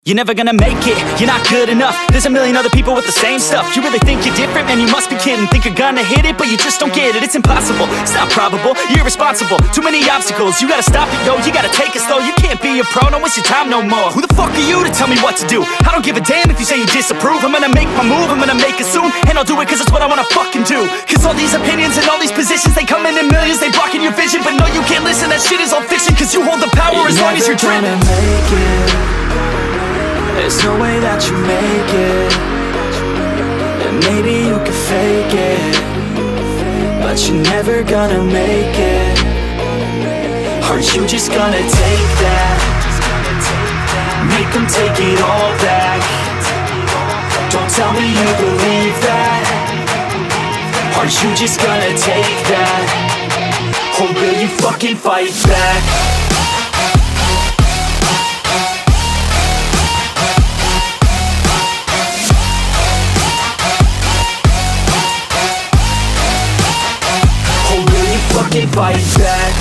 You're never gonna make it, you're not good enough. There's a million other people with the same stuff. You really think you're different? Man, you must be kidding. Think you're gonna hit it, but you just don't get it. It's impossible, it's not probable, you're irresponsible. Too many obstacles, you gotta stop it, yo. You gotta take it slow, you can't be a pro. Don't waste your time no more. Who the fuck are you to tell me what to do? I don't give a damn if you say you disapprove. I'm gonna make my move, I'm gonna make it soon. And I'll do it cause it's what I wanna fucking do. Cause all these opinions and all these positions, they come in millions, they blocking your vision. But no, you can't listen, that shit is all fiction. Cause you hold the power as long as you're driven. There's no way that you make it. And maybe you can fake it, but you're never gonna make it. Aren't you just gonna take that? Make them take it all back. Don't tell me you believe that. Aren't you just gonna take that? Or will you fucking fight back? Fight back.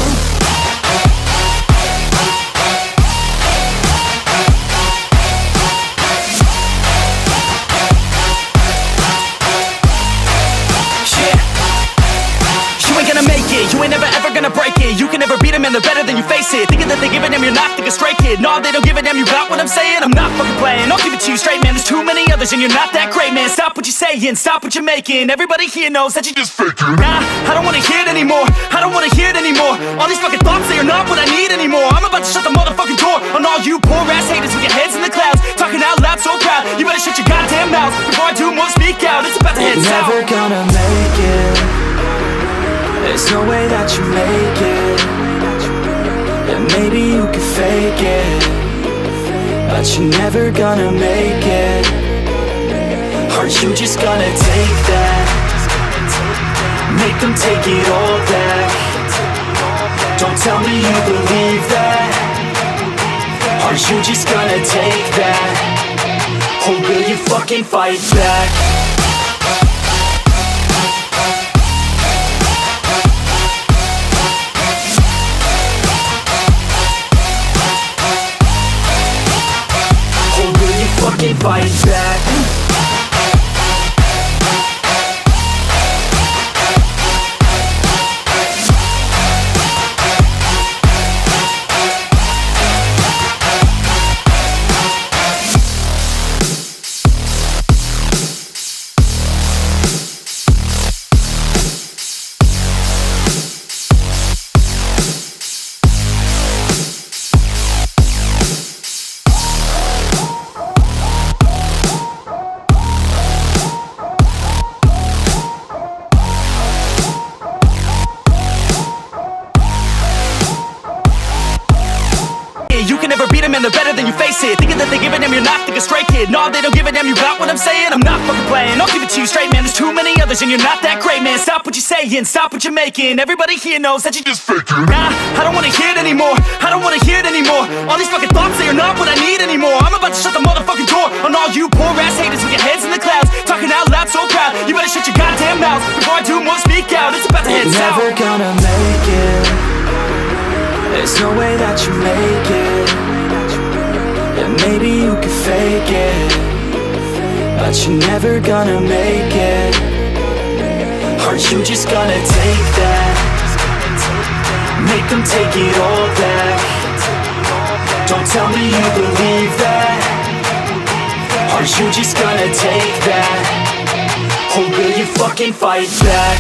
You ain't gonna make it, you ain't never ever gonna break it. You can never beat them and they're better than you face it. Thinking that they give a damn, you're not thinking straight, kid. No, they don't give a damn, you got what I'm saying? I'm not fucking playing, I'll give it to you straight, man. There's too many others and you're not that great, man. Stop what you're saying, stop what you're making. Everybody here knows that you just faking. Nah, I don't wanna hear it anymore, I don't wanna hear it anymore. All these fucking thoughts, they are not what I need anymore. I'm about to shut the motherfucking door on all you poor ass haters with your heads in the clouds, talking out loud so proud. You better shut your goddamn mouth before I do more speak out. It's about to head south. You're never gonna make it. There's no way that you make it. And maybe you can fake it, but you're never gonna make it. Aren't you just gonna take that? Make them take it all back. Don't tell me you believe that. Aren't you just gonna take that? Or will you fucking fight back? Fight back. You can never beat them and they're better than you face it. Thinking that they give a damn, you're not thinking straight, kid. No, they don't give a damn, you got what I'm saying? I'm not fucking playing, I'll give it to you straight, man. There's too many others and you're not that great, man. Stop what you're saying, stop what you're making. Everybody here knows that you just faking. Nah, I don't wanna hear it anymore, I don't wanna hear it anymore. All these fucking thoughts, they are not what I need anymore. I'm about to shut the motherfucking door on all you poor ass haters with your heads in the clouds, talking out loud so proud. You better shut your goddamn mouth before I do more speak out. It's about to head south. You're never gonna make it. There's no way that you make it. And maybe you can fake it, but you're never gonna make it. Aren't you just gonna take that? Make them take it all back. Don't tell me you believe that. Aren't you just gonna take that? Or will you fucking fight back?